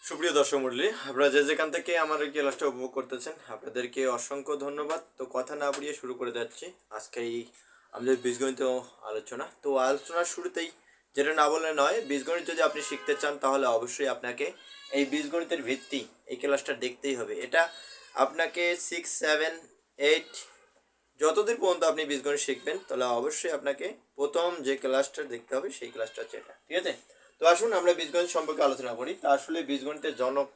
সুপ্রিয় দর্শক মণ্ডলী, আপনারা যে যেখান থেকে আমার এই ক্লাসটা উপভোগ করতেছেন আপনাদেরকে অসংখ্য ধন্যবাদ। তো কথা না বাড়িয়ে শুরু করে যাচ্ছি আজকে এই আমাদের বীজগণিত আলোচনা। তো আলোচনার শুরুতেই যেটা না বললে নয়, বীজগণিত যদি আপনি শিখতে চান তাহলে অবশ্যই আপনাকে এই বীজগণিতের ভিত্তি এই ক্লাসটা দেখতেই হবে। এটা আপনাকে 6, 7, 8 যতদূর পর্যন্ত আপনি বীজগণিত শিখবেন তাহলে অবশ্যই আপনাকে প্রথম যে ক্লাসটা দেখতে হবে সেই ক্লাসটা হচ্ছে এটা, ঠিক আছে? তো আসুন আমরা বীজগণিত সম্পর্কে আলোচনা করি। তা আসলে বীজগণিতের জনক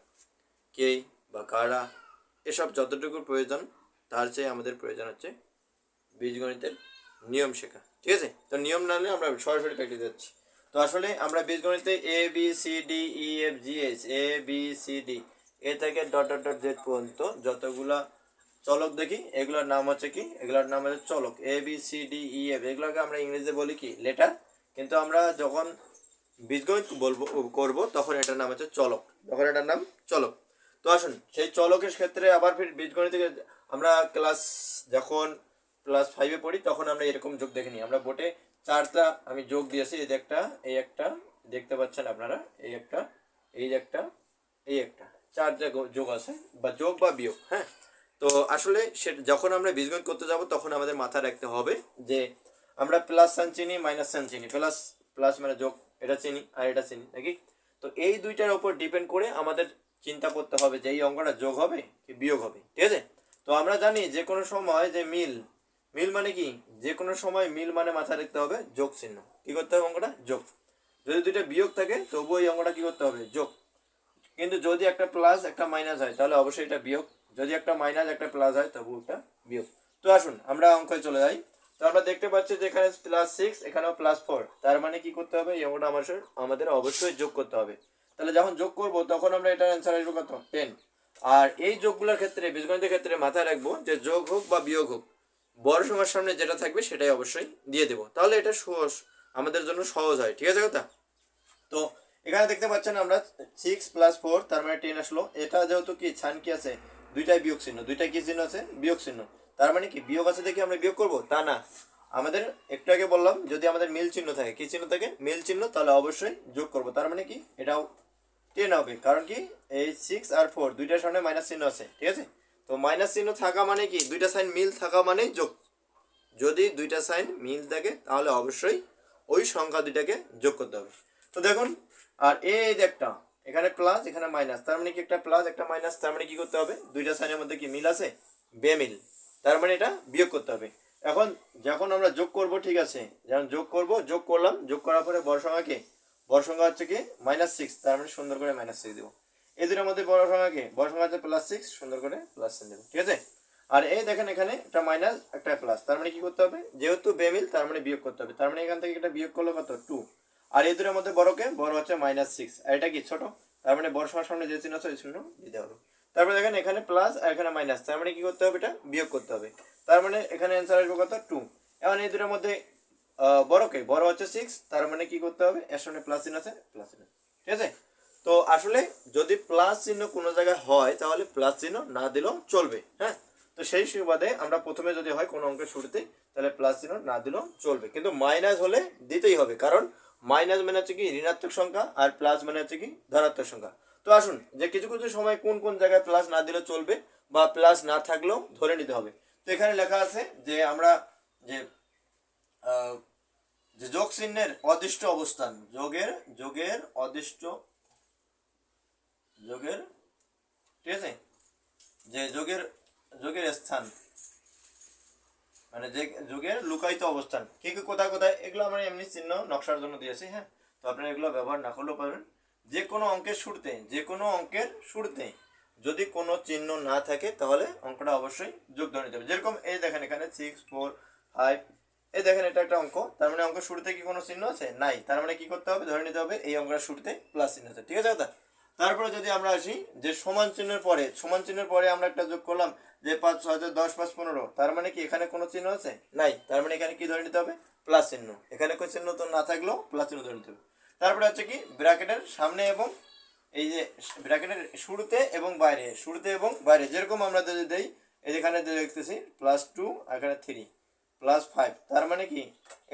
কে বা কারা, এসব যতটুকু প্রয়োজন তার চেয়ে আমাদের প্রয়োজন হচ্ছে বীজগণিতের নিয়ম শেখা, ঠিক আছে? তো নিয়ম না নিলে আমরা সরাসরি প্র্যাকটিস যাচ্ছি। তো আসলে আমরা বীজগণিতে ABCDEFGH ABCD এ থেকে ডট ডট ডট জেড পর্যন্ত যতগুলা চলক দেখি এগুলোর নাম হচ্ছে কি, এগুলোর নাম হচ্ছে চলক। ABCDEF এগুলোকে আমরা ইংরেজিতে বলি কি, লেটার। কিন্তু আমরা যখন বীজগণিত করব তখন এটার নাম হচ্ছে চলক, তখন এটার নাম চলক। তো আসুন সেই চলকের ক্ষেত্রে আবার ফির বীজগণিত আমরা যখন ক্লাস 5-এ পড়ি তখন আমরা এরকম যোগ দেখিনি। আমরা বোর্ডে 4টা আমি যোগ দিয়েছি, এই একটা দেখতে পাচ্ছেন আপনারা, এই একটা, এই একটা, এই একটা, 4 যোগ আছে বা যোগ বা বিয়োগ, হ্যাঁ। তো আসলে যখন আমরা বীজগণিত করতে যাব তখন আমাদের মাথায় রাখতে হবে যে আমরা প্লাস সাইন চিনি, মাইনাস সাইন চিনি, প্লাস প্লাস মানে যোগ, এটা চিনি আর এটা চিনি নাকি। তো এই দুইটার উপর ডিপেন্ড করে আমাদের চিন্তা করতে হবে যে এই অঙ্কটা যোগ হবে কি বিয়োগ হবে, ঠিক আছে? তো আমরা জানি যে কোনো সময় যে মিল মানে কি, যে কোনো সময় মিল মানে মাথায় রাখতে হবে যোগ চিহ্ন। কি করতে হবে, অঙ্কটা যোগ। যদি দুইটা বিয়োগ থাকে তবুও এই অঙ্কটা কি করতে হবে, যোগ। কিন্তু যদি একটা প্লাস একটা মাইনাস হয় তাহলে অবশ্যই এটা বিয়োগ, যদি একটা মাইনাস একটা প্লাস হয় তবু এটা বিয়োগ। তো আসুন আমরা অঙ্কে চলে যাই। তো আমরা দেখতে পাচ্ছি যে এখানে +6 এখানেও +4, তার মানে কি করতে হবে, এই অঙ্কটা আমাদের অবশ্যই যোগ করতে হবে। তাহলে যখন যোগ করব তখন আমরা এটার অ্যান্সার আসবে কত, 10। আর এই যোগগুলোর ক্ষেত্রে বীজগণিতের ক্ষেত্রে মাথায় রাখবো যে যোগ হোক বা বিয়োগ হোক বড় সংখ্যার সামনে যেটা থাকবে সেটাই অবশ্যই দিয়ে দেবো, তাহলে এটা সহজ, আমাদের জন্য সহজ হয়, ঠিক আছে কথা? তো এখানে দেখতে পাচ্ছেন আমরা 6 + 4 তার মানে 10 আসলো। এটা যেহেতু কি সাইন কি আছে, দুইটাই বিয়োগ চিহ্ন, দুইটাই কি চিহ্ন আছে, বিয়োগ চিহ্ন। তার মানে কি বিয়োগ আছে দেখে আমরা বিয়োগ করব তা না, আমাদের একটু আগে বললাম যদি আমাদের মিল চিহ্ন থাকে, কি চিহ্ন থাকে, মিল চিহ্ন, তাহলে অবশ্যই যোগ করব। তার মানে কি এটাও 10 হবে, কারণ কি এই 6 আর 4 দুইটার সামনে মাইনাস চিহ্ন আছে, ঠিক আছে? তো মাইনাস চিহ্ন থাকা মানে কি, দুইটা সাইন মিল থাকা মানে যোগ। যদি দুইটা সাইন মিল থাকে তাহলে অবশ্যই ওই সংখ্যা দুইটাকে যোগ করতে হবে। তো দেখুন, আর এই যে একটা এখানে প্লাস এখানে মাইনাস, তার মানে কি একটা প্লাস একটা মাইনাস, তার মানে কি করতে হবে, দুইটা সাইনের মধ্যে কি মিল আছে, বেমিল, তার মানে এটা বিয়োগ করতে হবে। এখন যখন আমরা যোগ করব, ঠিক আছে, যখন যোগ করলাম, যোগ করার পরে বড় সংখ্যা হচ্ছে কি -6, তার মানে সুন্দর করে -6 দেবো। এই দুটোর মধ্যে বড় সংখ্যা হচ্ছে +6, সুন্দর করে +6 দেবো, ঠিক আছে? আর এই দেখেন এখানে একটা মাইনাস একটা প্লাস, তার মানে কি করতে হবে, যেহেতু বেমিল তার মানে বিয়োগ করতে হবে। তার মানে এখান থেকে এটা বিয়োগ করলে কত, 2। আর এই দুটোর মধ্যে বড় হচ্ছে -6, আর এটা কি ছোট, তার মানে বড় সবার সামনে যে চিহ্ন আছে ওই চিহ্ন দিতে হবে। তারপরে দেখেন এখানে প্লাস আর এখানে মাইনাস, তার মানে কি করতে হবে, এটা বিয়োগ করতে হবে। তার মানে এখানে অ্যান্সার আসবে কত, 2। এখন এই দুটোর মধ্যে বড় হচ্ছে 6, তার মানে কি করতে হবে, এর সামনে প্লাস চিহ্ন আছে, প্লাস চিহ্ন, ঠিক আছে? তো আসলে যদি প্লাস চিহ্ন কোনো জায়গায় হয় তাহলে প্লাস চিহ্ন না দিলেও চলবে, হ্যাঁ। তো সেই সুবাদে আমরা প্রথমে যদি হয় কোনো অঙ্কের শুরুতে তাহলে প্লাস চিহ্ন না দিলেও চলবে, কিন্তু মাইনাস হলে দিতেই হবে, কারণ মাইনাস মানে হচ্ছে কি ঋণাত্মক সংখ্যা আর প্লাস মানে হচ্ছে কি ধনাত্মক সংখ্যা। তো আসুন যে কিছু কিছু সময় কোন কোন জায়গায় প্লাস না দিলেও চলবে বা প্লাস না থাকলেও ধরে নিতে হবে। তো এখানে লেখা আছে যে আমরা যে যে যোগ চিহ্নের অদিষ্ট অবস্থান, যোগের অদিষ্ট যোগের, ঠিক আছে, যে যোগের স্থান মানে যে যোগের লুকায়িত অবস্থান কি কি কোথায় কোথায়, এগুলো আমরা এমনি চিহ্ন নকশার জন্য দিয়েছি, হ্যাঁ। তো আপনারা এগুলো ব্যবহার না করলেও পারবেন। যে কোনো অঙ্কের শুরুতে যদি কোনো চিহ্ন না থাকে তাহলে অঙ্কটা অবশ্যই যোগ ধরে নিতে হবে। যেরকম এই দেখেন এখানে 6, 4, 5, এই দেখেন এটা একটা অঙ্ক, তার মানে অঙ্কের শুরুতে কি কোনো চিহ্ন আছে, নাই, তার মানে কি করতে হবে, ধরে নিতে হবে এই অঙ্কের শুরুতে প্লাস চিহ্ন আছে, ঠিক আছে দাদা? তারপরে যদি আমরা আসি যে সমান চিহ্নের পরে আমরা একটা যোগ করলাম যে 5, 6, 10, 5, 15, তার মানে কি এখানে কোনো চিহ্ন আছে, নাই, তার মানে এখানে কি ধরে নিতে হবে, প্লাস চিহ্ন। এখানে কোনো চিহ্ন তো না থাকলেও প্লাস চিহ্ন ধরে নিতে হবে। তারপরে হচ্ছে কি ব্র্যাকেটের সামনে এবং এই যে ব্র্যাকেটের শুরুতে এবং বাইরে, যেরকম আমরা যদি দেই এই যেখানে দেখতেছি +2 আর এখানে 3, প্লাস 5, তার মানে কি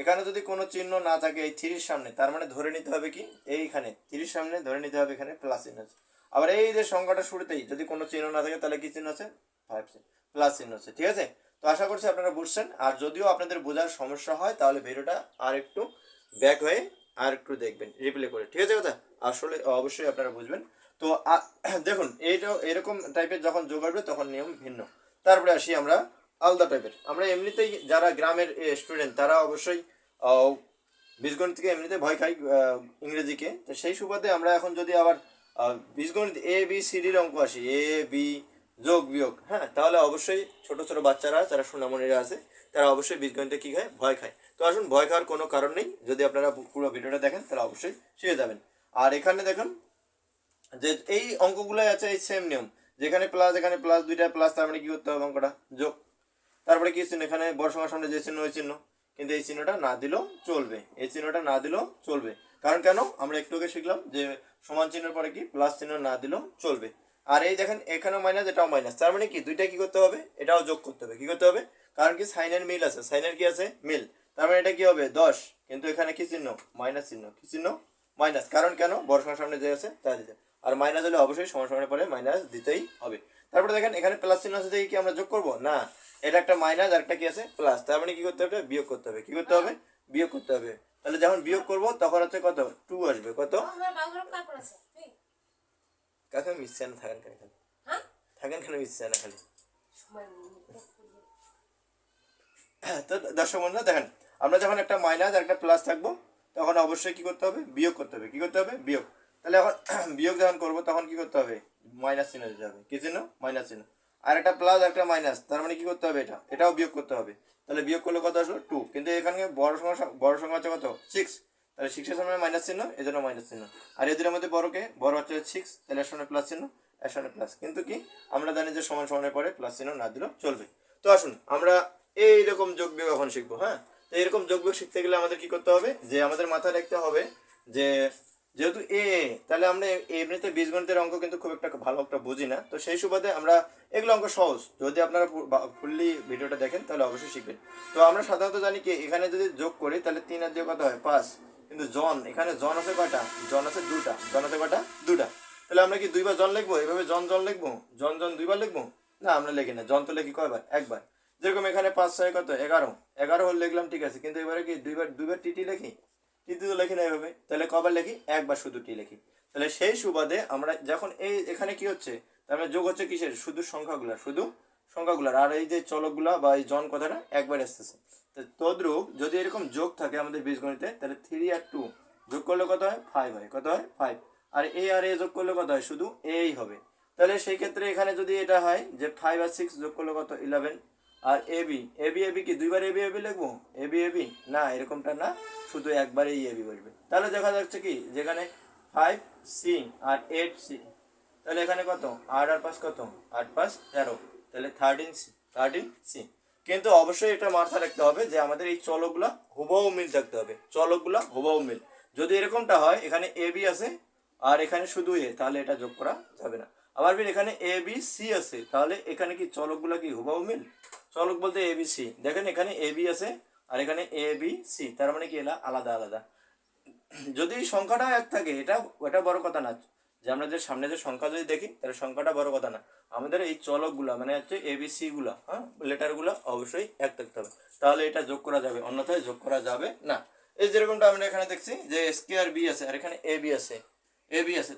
এখানে যদি কোনো চিহ্ন না থাকে এই 3 এর সামনে, তার মানে ধরে নিতে হবে কি এইখানে 3 এর সামনে ধরে নিতে হবে এখানে প্লাস চিহ্ন আছে। আবার এই যে সংখ্যাটা শুরুতেই যদি কোনো চিহ্ন না থাকে তাহলে কি চিহ্ন আছে, 5 প্লাস চিহ্ন আছে। ঠিক আছে, তো আশা করছি আপনারা বুঝছেন। আর যদিও আপনাদের বোঝার সমস্যা হয় তাহলে ভিডিওটা আর একটু ব্যাক হয়ে আর একটু দেখবেন রিপ্লে করে। ঠিক আছে কথা, আসলে অবশ্যই আপনারা বুঝবেন। তো দেখুন এইটা এরকম টাইপের যখন যোগ আসবে তখন নিয়ম ভিন্ন। তারপরে আসি আমরা আলাদা টাইপের। আমরা এমনিতেই যারা গ্রামের স্টুডেন্ট তারা অবশ্যই বীজগণিতকে এমনিতে ভয় খাই, ইংরেজিকে। তো সেই সুবাদে আমরা এখন যদি আবার বীজগণিত এ বি সি ডির অঙ্ক আসি, এ বি যোগ বিয়োগ, হ্যাঁ, তাহলে অবশ্যই ছোট ছোট বাচ্চারা যারা সোনামণিরা আছে তারা অবশ্যই বীজগণিতে কী খায়, ভয় খায়। তো আসুন, ভয় খাওয়ার কোনো কারণ নেই, যদি আপনারা পুরো ভিডিওটা দেখেন তাহলে অবশ্যই শিখে যাবেন। আর এখানে দেখুন যে এই অঙ্কগুলোই আছে এই সেম নিয়ম, যেখানে প্লাস এখানে প্লাস, দুইটা প্লাস, তার মানে কি করতে হবে অঙ্কটা যোগ। তারপরে কি চিহ্ন, এখানে বড় সংখ্যার সামনে যে চিহ্ন ওই চিহ্ন, কিন্তু এই চিহ্নটা না দিলেও চলবে, এই চিহ্নটা না দিলেও চলবে। কারণ কেন, আমরা একটু আগে শিখলাম যে সমান চিহ্নের পরে কি প্লাস চিহ্ন না দিলেও চলবে। আর এই দেখেন এখানেও মাইনাস, এটাও মাইনাস, তার মানে কি দুইটা কি করতে হবে, এটাও যোগ করতে হবে। কি করতে হবে, কারণ কি সাইনের মিল আছে, সাইনের কি আছে মিল, তার মানে এটা কি হবে 10, কিন্তু এখানে কি চিহ্ন, মাইনাস চিহ্ন, কি চিহ্ন, মাইনাস। কারণ কেন, বড় সংখ্যার সামনে যে আছে তা দিতে, আর মাইনাস হলে অবশ্যই সমান সমানের পরে মাইনাস দিতেই হবে। তারপরে দেখেন এখানে প্লাস চিহ্ন আছে দেখে কি আমরা যোগ করবো না, এটা একটা মাইনাস আর একটা কি আছে প্লাস, তার মানে কি করতে হবে, বিয়োগ করতে হবে। কি করতে হবে, বিয়োগ করতে হবে। তাহলে যখন বিয়োগ করব তখন হচ্ছে কত, 2 আসবে। কত, কাকা মিশছে না, থাকেন কেন, থাকেন কেন মিশছে না খালি। তো দর্শক বন্ধুরা দেখেন, আমরা যখন একটা মাইনাস আর একটা প্লাস থাকবো তখন অবশ্যই কি করতে হবে, বিয়োগ করতে হবে। কি করতে হবে, বিয়োগ। তাহলে এখন বিয়োগ যখন করবো তখন কি করতে হবে, মাইনাস চিহ্ন দিতে হবে। কি চিহ্ন, মাইনাস চিহ্ন। আর একটা প্লাস একটা মাইনাস, তার মানে কি করতে হবে, এটাও বিয়োগ করতে হবে। তাহলে বিয়োগ করলে কত আসলো, 2, কিন্তু এখানে বড় সংখ্যা হচ্ছে কত, 6, তাহলে 6 এর সামনে মাইনাস চিহ্ন, এই জন্য মাইনাস চিহ্ন। আর এদের মধ্যে বড় হচ্ছে 6, তাহলে এর সামনে প্লাস চিহ্ন, এর সামনে প্লাস। কিন্তু কি আমরা জানি যে সমান সমানের পরে প্লাস চিহ্ন না দিলেও চলবে। তো আসুন আমরা এইরকম যোগ বিয়োগ এখন শিখবো। হ্যাঁ, তো এরকম যোগ বিয়োগ শিখতে গেলে আমাদের কি করতে হবে, যে আমাদের মাথায় রাখতে হবে যে যেহেতু তাহলে আমরা এমনিতে বীজগণিতের অঙ্ক কিন্তু খুব একটা ভালো একটা বুঝি না। তো সেই সুবাদে আমরা এগুলো অঙ্ক সহজ, যদি আপনারা ফুললি ভিডিওটা দেখেন তাহলে অবশ্যই শিখবেন। তো আমরা সাধারণত জানি কি এখানে যদি যোগ করি তাহলে 3 আর 2 কত হয়, 5, কিন্তু জন এখানে জন আছে কয়টা, জন আছে 2টা, জন আছে কয়টা, 2টা। তাহলে আমরা কি 2বার জন লিখবো, এভাবে জন জন লিখবো, জন জন 2বার লিখবো না, আমরা লিখি না, জন তো লিখি কয়বার, একবার। যেরকম এখানে 5 6 কত, 11, 11 হল লিখলাম, ঠিক আছে, কিন্তু এবারে কি দুইবার টি লিখি, টি তো লিখি না এভাবে, তাহলে কবার লিখি, একবার শুধু টি লিখি। তাহলে সেই সুবাদে আমরা যখন এখানে কি হচ্ছে, তার মানে যোগ হচ্ছে কিসের, শুধু সংখ্যাগুলার, আর এই যে চলকগুলা বা এই জন কথাটা একবার আসতেছে। তো তদ্রূপ যদি এরকম যোগ থাকে আমাদের বীজগণিতে, তাহলে 3 আর 2 যোগ করলে কত হয়, 5 হয়। কত হয়, 5। আর এ যোগ করলে কত হয়, শুধু এই হবে। তাহলে সেই ক্ষেত্রে এখানে যদি এটা হয় যে 5 আর 6 যোগ করলে কত, 11। আর এবি কি দুইবার এবি লিখবো, এবি না, এরকমটা না, শুধু একবার এই এবি বসবে। তাহলে দেখা যাচ্ছে কি যেখানে 5C আর 8C, তাহলে এখানে কত, 8 আর 5 কত, 8 5 13, তাহলে 13C। কিন্তু অবশ্যই এটা মাথায় রাখতে হবে যে আমাদের এই চলকগুলা হুবহু মিল থাকতে হবে, চলকগুলা হুবহু মিল। যদি এরকমটা হয় এখানে এবি আছে আর এখানে শুধু তাহলে এটা যোগ করা যাবে না। আবার এখানে ABC আছে, তাহলে এখানে কি চলকগুলা কি হুবহু মিল, চলক বলতে ABC। দেখেন এখানে এবি আছে আর এখানে ABC, তার মানে কি এলা আলাদা আলাদা। যদি সংখ্যাটা এক থাকে এটা বড় কথা না, যে আমরা যে সামনে যে সংখ্যা যদি দেখি তাহলে সংখ্যাটা বড় কথা না, আমাদের এই চলকগুলা মানে হচ্ছে এবিসি গুলা, হ্যাঁ, লেটারগুলো অবশ্যই এক থাকতে হবে, তাহলে এটা যোগ করা যাবে, অন্যথায় যোগ করা যাবে না। এই যেরকমটা আমরা এখানে দেখছি যে স্কয়ার বি আছে আর এখানে এবি আছে,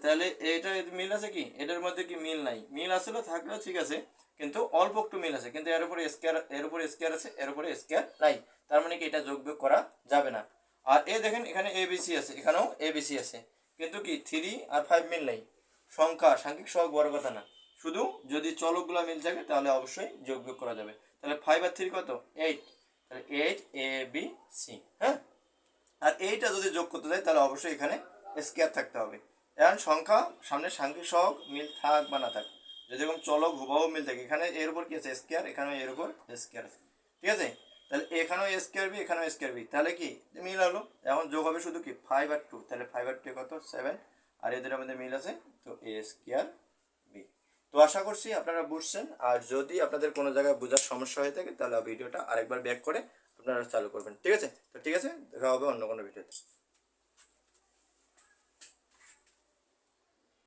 তাহলে এটা মিল আছে কি, এটার মধ্যে কি মিল নাই, মিল আসলে থাকলেও ঠিক আছে, কিন্তু অল্প একটু মিল আছে, কিন্তু এর উপরে স্কয়ার আছে, এর উপরে স্কয়ার নাই, তার মানে কি এটা যোগ বিয়োগ করা যাবে না। আর দেখেন এখানে এবিসি আছে, এখানেও এবিসি আছে, কিন্তু কি 3 আর 5 মিল নেই, সাংখ্যিক সহগ বড় কথা না, শুধু যদি চলকগুলো মিল থাকে তাহলে অবশ্যই যোগ বিয়োগ করা যাবে। তাহলে 5 আর 3 কত, 8, তাহলে 8ABC, হ্যাঁ। আর এইটা যদি যোগ করতে যাই তাহলে অবশ্যই এখানে স্কয়ার থাকতে হবে। এখন সংখ্যা সামনে সাংখ্যিক সহগ মিল থাক বা না থাক, যদি এরকম চলক হুবহু মিল থাকে, এখানে এর উপর কি আছে স্কয়ার, এখানেও এর উপর স্কয়ার আছে, ঠিক আছে, তাহলে এখানেও স্কয়ার বি, এখানেও স্কয়ার বি, তাহলে কি মিল হলো। এখন যোগ হবে শুধু কি 5 আর 2, তাহলে 5 আর 2 কত, 7, আর এদের মধ্যে মিল আছে, তো a স্কয়ার বি। তো আশা করছি আপনারা বুঝছেন। আর যদি আপনাদের কোনো জায়গায় বোঝার সমস্যা হয়ে থাকে তাহলে ভিডিওটা আরেকবার ব্যাক করে আপনারা চালু করবেন। ঠিক আছে, তো ঠিক আছে, দেখা হবে অন্য কোনো ভিডিওতে।